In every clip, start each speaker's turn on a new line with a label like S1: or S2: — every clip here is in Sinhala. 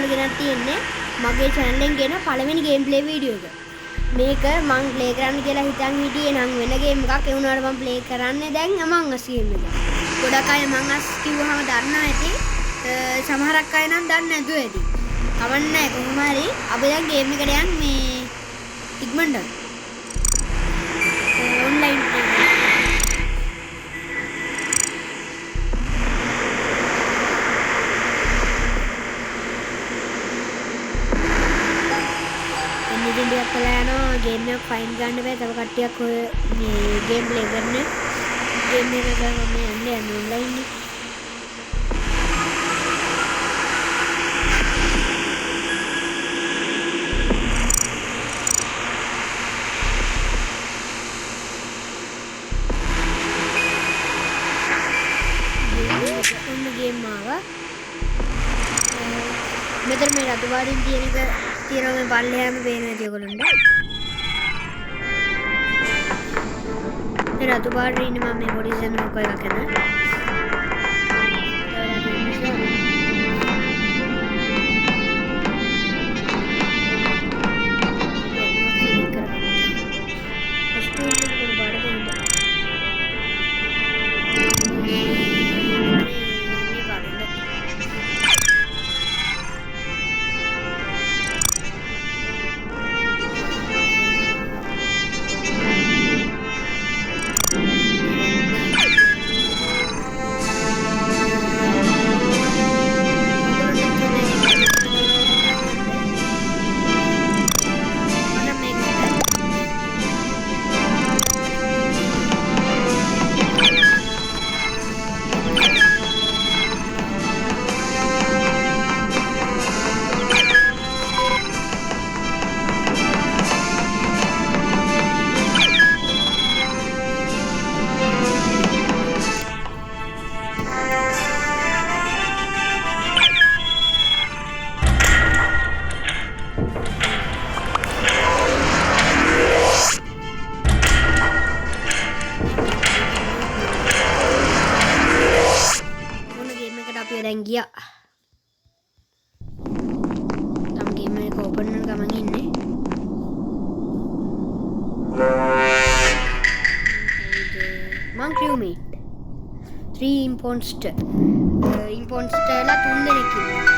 S1: channel එක ගෙනත් තියෙන්නේ. මගේ channel එකෙන් ගෙන පළවෙනි gameplay video එක. මේක මම play කරන්න කියලා හිතන් හිටියේ නම් වෙන game එකක් ඒ වුණාට මම play කරන්නේ දැන් Among Us game එක. ගොඩක් අය Among Us කිව්වහම දන්නවා ඇති. සමහරක් අය නම් දන්නේ නැතුව ඇති. කවන්න නැහැ කොහොම හරි අපි දැන් game එකට යන් මේ ඉක්මනට online play දෙයක් කළා යනවා ගේම් එක ෆයින් ගන්න බෑ තව කට්ටියක් ඔය මේ ගේම් ප්ලේ කරන ගේම් එක ගන්න යන්නේ ඔන්ලයින් නේ ඔන්න ගේම් ආවා මෙතන මේ රතුවාරින් තියෙන එක තියෙනවා මේ පල්ලෙහාම පේන ඇති ඔයගොල්ලන්ට මේ රතු පාටේ ඉන්නේ මම මේ පොඩිසන් මොකක් එකක් කරන දැන් ගියා. තම ගේම් එක ඕපන් වෙන ගමන් ඉන්නේ. මං crewmate 3 imposter. imposterලා 3 දෙනෙක් ඉන්නවා.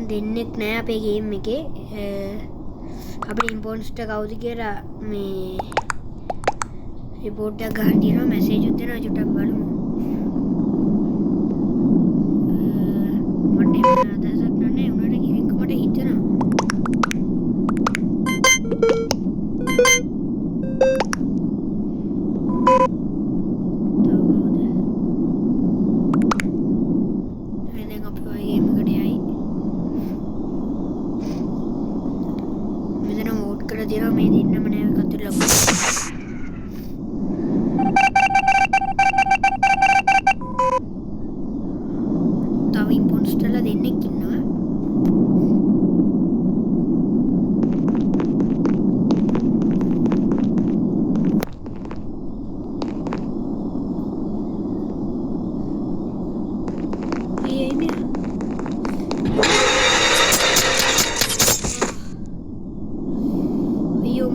S1: දෙන්නෙක් නෑ අපේ ගේම් එකේ අපේ ඉම්පෝස්ටර් කවුද කියලා මේ රිපෝට් එකක් ගන්න තියෙනවා මැසේජ් එකක් දෙනවා චුට්ටක් බලමු මට අදහසක් නැහැ උනාට ගේම් එක මට හිතෙනවා මේ දෙන්නම නෑ කතුරු ලබන තව ඉම්පොස්ටර්ලා දෙන්නෙක් ඉන්නවා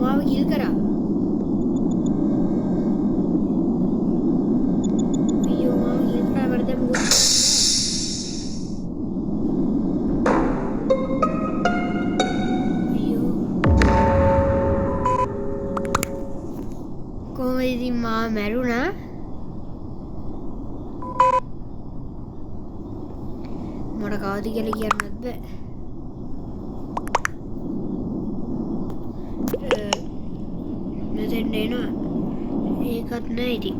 S1: මාව කිල් කරා අයියෝ මාව කිල් කරා වරද මොකද අයියෝ කොහොමද ඉතින් මාව මැරුණා මට කවද කියලා කියන්නත් බෑ මෙතෙන් එනවා ඒකත් නෑ ඉතින්.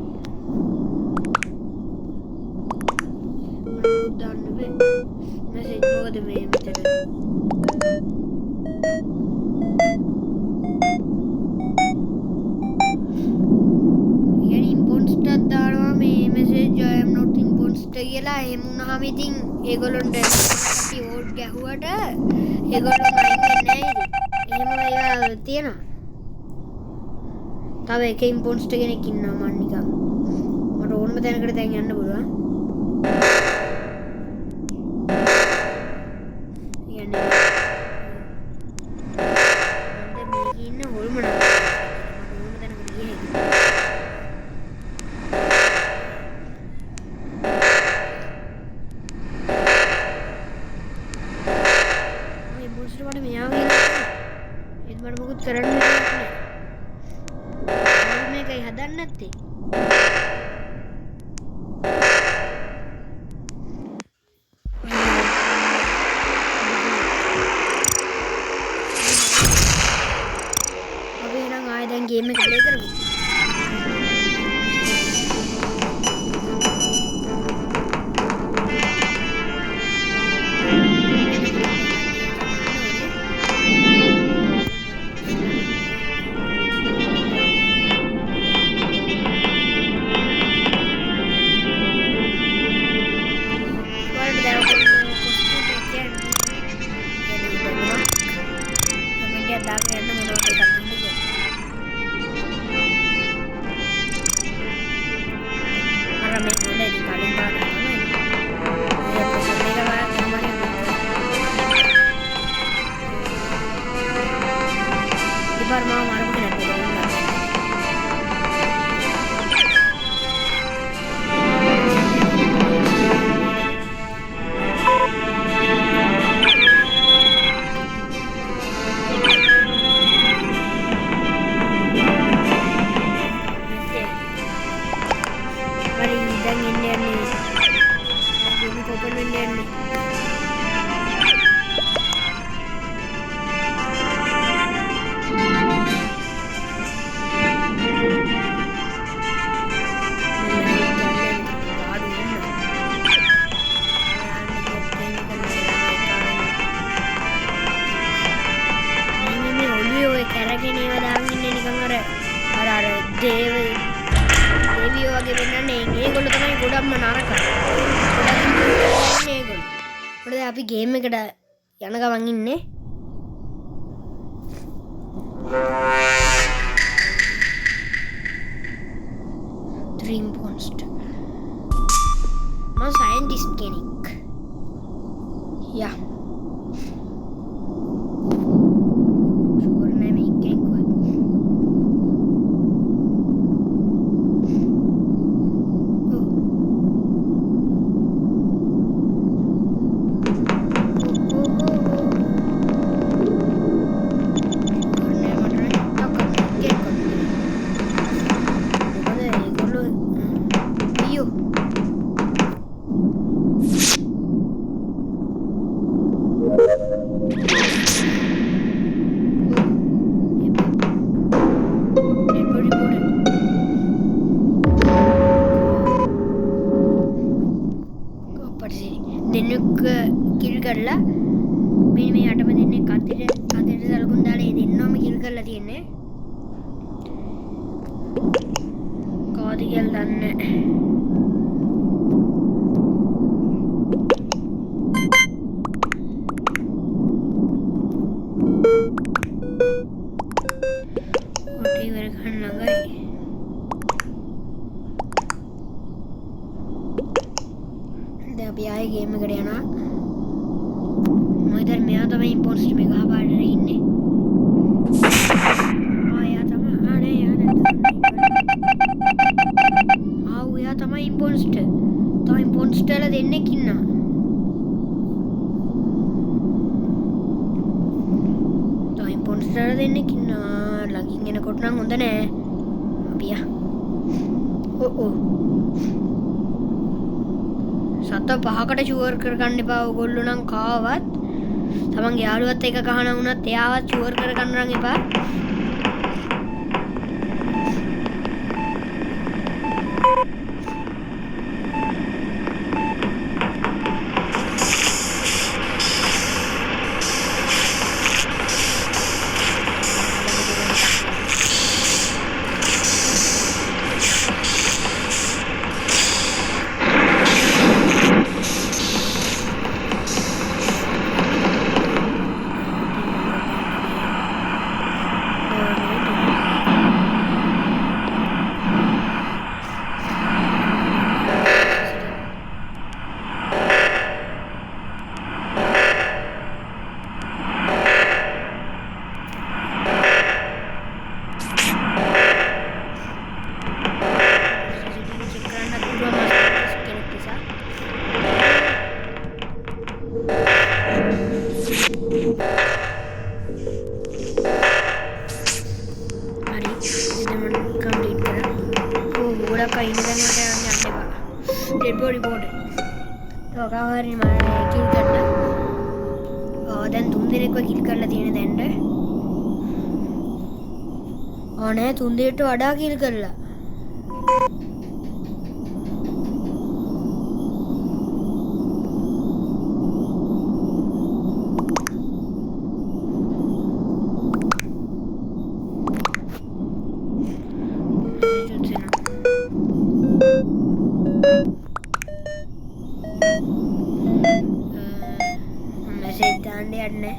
S1: මම දාන්න බෑ. මැසේජ් මොකද මේ මෙතන? දානවා මේ message I am not imposter කියලා. එහෙම වුණාම ඉතින් ඒගොල්ලොන්ට අපි වෝට් ගැහුවට ඒගොල්ලෝ අයින් වෙන්නේ නැහැ ඉතින්. එහෙම ඒවා තියෙනවා. තව එක ඉම්පොස්ටර් කෙනෙක් ඉන්නවා මන් නිකන්. මට ඕනම තැනකට දැන් යන්න පුළුවන්. යන්නේ. මන්ද මේක ඉන්න හොල්මන. මට ඕනම තැනකට ගියේ. මට මෙයා වෙලා ඒත් මට මොකුත් කරන්න දෙයක් නෑ. මේකයි හදන්න නැත්තේ. අපි නම් ආයෙ දැන් ගේම් එක ප්ලේ කරමු. දෙවියෝ වගේ වෙන්නන්නේ ඒගොල්ලෝ තමයි ගොඩක්ම නරක. ඒගොල්ලෝ. මොකද අපි ගේම් එකට යන ගමන් ඉන්නේ. Dream Monster. මම සයන්ටිස්ට් කෙනෙක්. යා. කිල් කරලා මෙන්න මේ යටම දෙන්නේ කතේට සලකුණු දාලා ඒ දෙන්නම කිල් කරලා තියෙන්නේ. කවද කියලා දන්නේ නැහැ. ඔටි ඉවර ගන්න ළඟයි. දැන් අපි ආයේ ගේම් එකට යනවා. इधर मेरा तो मैं इम्पोस्ट में कहाँ बाहर रही ने आया था मैं आने यार आओ यार तो मैं इम्पोस्ट वाला देने किन्ना तो इम्पोस्ट वाला देने किन्ना लगेंगे ना कोटना होता ने अबिया ओ සත පහකට ෂුවර් කරගන්න එපා. ඔයගොල්ලෝ නම් කාවත් තමන්ගේ යාළුවත් එක්ක කහන වුණත් එයාවත් ෂුවර් කරගන්න නම් එපා. ගොඩක් අය ඉන්න දැන් මට යන්න එපා. Dead body board. තෝකාවරි මම කිල් කරන්න. දැන් 3 දෙනෙක්ව කිල් කරලා තියෙන දැන්ට. නෑ 3 දෙනෙක්ට වඩා කිල් කරලා. මෙසේජ් දාන්න යන්නේ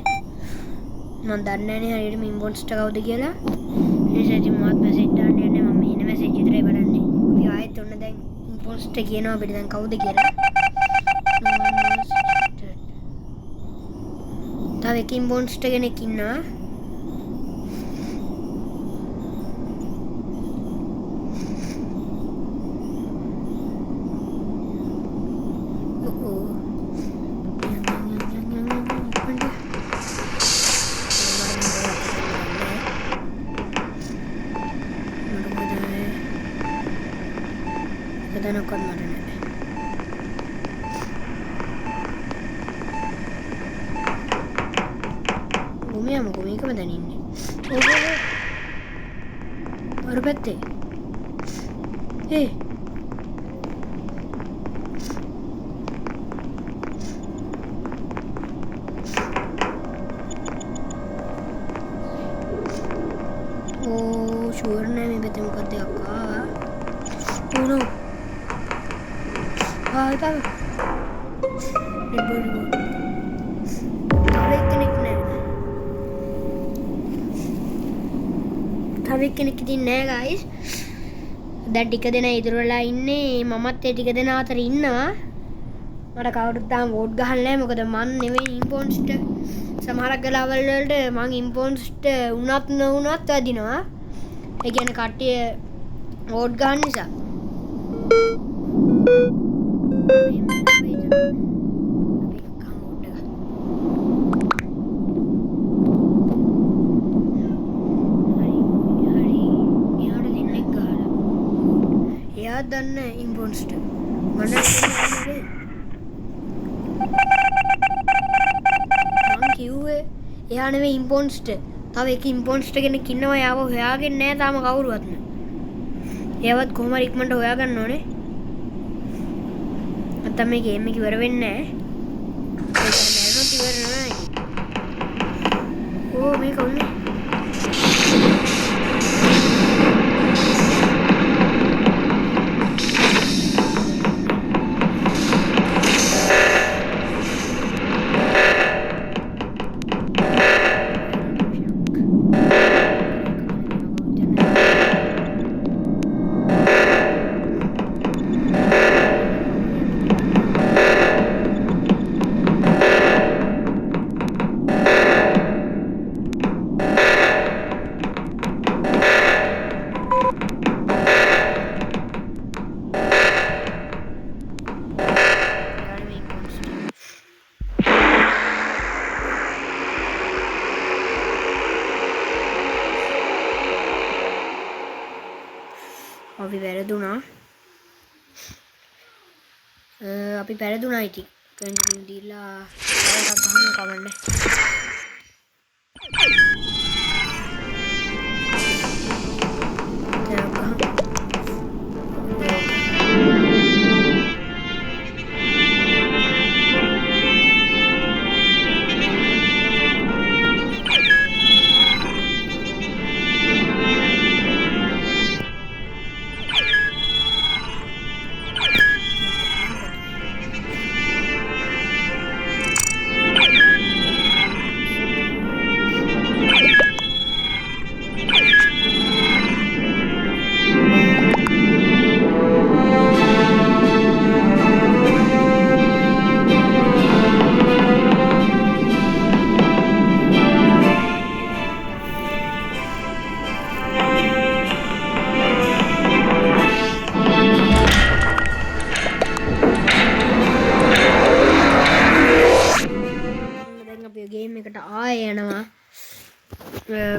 S1: මම දන්නේ නැහැ හරියට ඉන්බොක්ස්ට කවුද කියලා නිසා ඉතින් මාත් මෙසේජ් දාන්න යන්නේ මම එන මෙසේජ් විතරයි බලන්නේ අපි ආයෙත් ඔන්න දැන් ඉන්බොක්ස්ට කියනවා අපිට දැන් කවුද කියලා තව එක ඉන්බොක්ස්ට කෙනෙක් ඉන්නවා දැනක්වත් මට නැහැ. කොහොමද මේකම දැනින්නේ? අර පැත්තේ. ෂුවර් නෑ මේ පැත්තේ මොකක්ද අක්කා? no. Tahu. Ribu. Tarik kenek ඉතින් නෑ guys. දැන් ටික දෙනා ඉතුරුලා ඉන්නේ මමත් ඒ ටික දෙනා අතර ඉන්නවා. මට කවුරුත් තාම වෝට් ගහන්න නැහැ මොකද මන් නෙවෙයි ඉම්පෝන්ස්ට් සමහරක් ගලාවල් වලට මං ඉම්පෝන්ස්ට් උනත් නොඋනත් වදිනවා. ඒ කියන්නේ කට්ටිය වෝට් ගන්න නිසා. දන්න ඉම්පොන්ස්ට මම කිව්වේ එයා නෙවෙයි ඉම්පොන්ස්ට තව එක ඉම්පොන්ස්ට කෙනෙක් ඉන්නවා යාව හොයාගෙන නැහැ තාම කවුරුවත් නෑ එයාවත් කොහොම හරි ඉක්මනට හොයාගන්න ඕනේ නැත්නම් මේ ගේම් එක ඉවර වෙන්නේ නැහැ ඒක නෑනොත් ඉවර නෑ ඕ මේක ඔන්නේ අපි පෙරදුනා ඉතින් කන්ටිනියු දීලා එකක් ගහමු කවන්නේ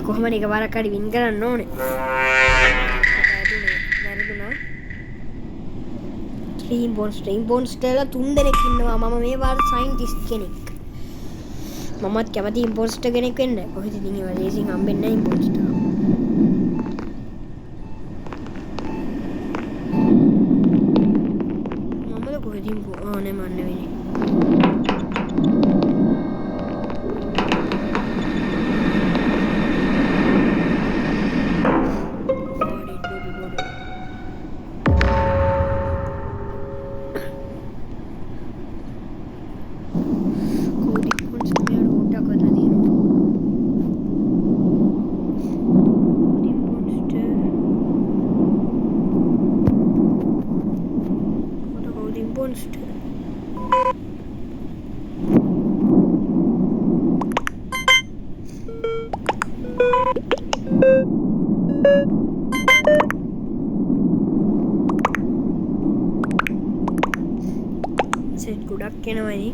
S1: කොහොමද එකපාරක් හරි වින් කරන්න ඕනේ. වැරදුනා. ඉම්පොන්ස්ටර්ලා 3 දෙනෙක් ඉන්නවා. මම මේ වාර සයින්ටිස්ට් කෙනෙක්. මමත් කැමති ඉම්පොන්ස්ටර් කෙනෙක් වෙන්න. කොහෙද ඉතින් ඒවා ලේසියෙන් හම්බෙන්නේ නැහැ ඉම්පොන්ස්ටර්. මමද කොහෙද නේ මන් නෙවෙයි. සෙට් ගොඩක් එනවනේ.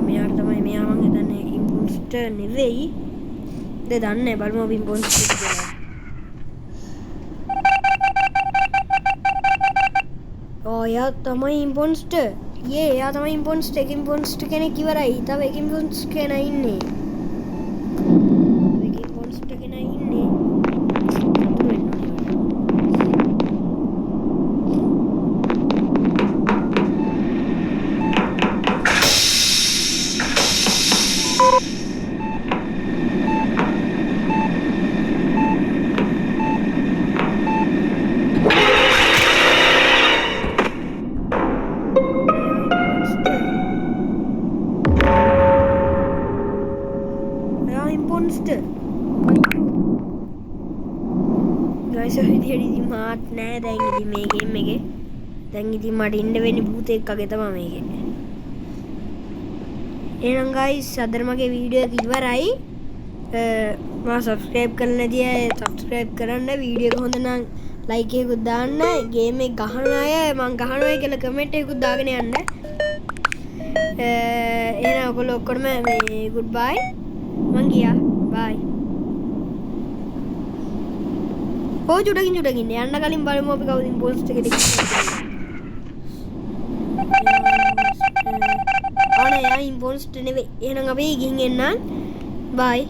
S1: මෙයාට තමයි මෙයා මං හිතන්නේ ඉම්පොන්ස්ටර් නෙවෙයි. දන්නේ බලමු අපි ඉම්පොන්ස්ටර් කියලා. එයා තමයි ඉම්පොන්ස්ටර්. එයා තමයි ඉම්පොන්ස්ටර්. එක ඉම්පොන්ස්ටර් කෙනෙක් ඉවරයි. තව එක ඉම්පොන්ස්ටර් කෙනෙක් ඉන්නේ. guys ඉතින් මාත් නෑ දැන් ඉතින් මේ ගේම් එකේ දැන් ඉතින් මට ඉන්න වෙන්නේ භූතෙක් වගේ තමයි මේකේ. එහෙනම් guys අද මගේ වීඩියෝ එක ඉවරයි. මම subscribe කරලා නැති අය subscribe කරන්න, වීඩියෝ එක හොඳ නම් like එකකුත් දාන්න, ගේම් එක ගහන අය මං ගහනවා කියලා comment එකකුත් දාගෙන යන්න. එහෙනම් ඔයගොල්ලෝ ඔක්කොම මේ goodbye මං ගියා bye. චුටකින් යන්න කලින් බලමු අපි කවුද ඉම්පොන්ස්ටර් එකට ඉම්පොන්ස්ටර් නෙවෙයි. එහෙනම් අපි ගිහින් එන්නම්. බයි.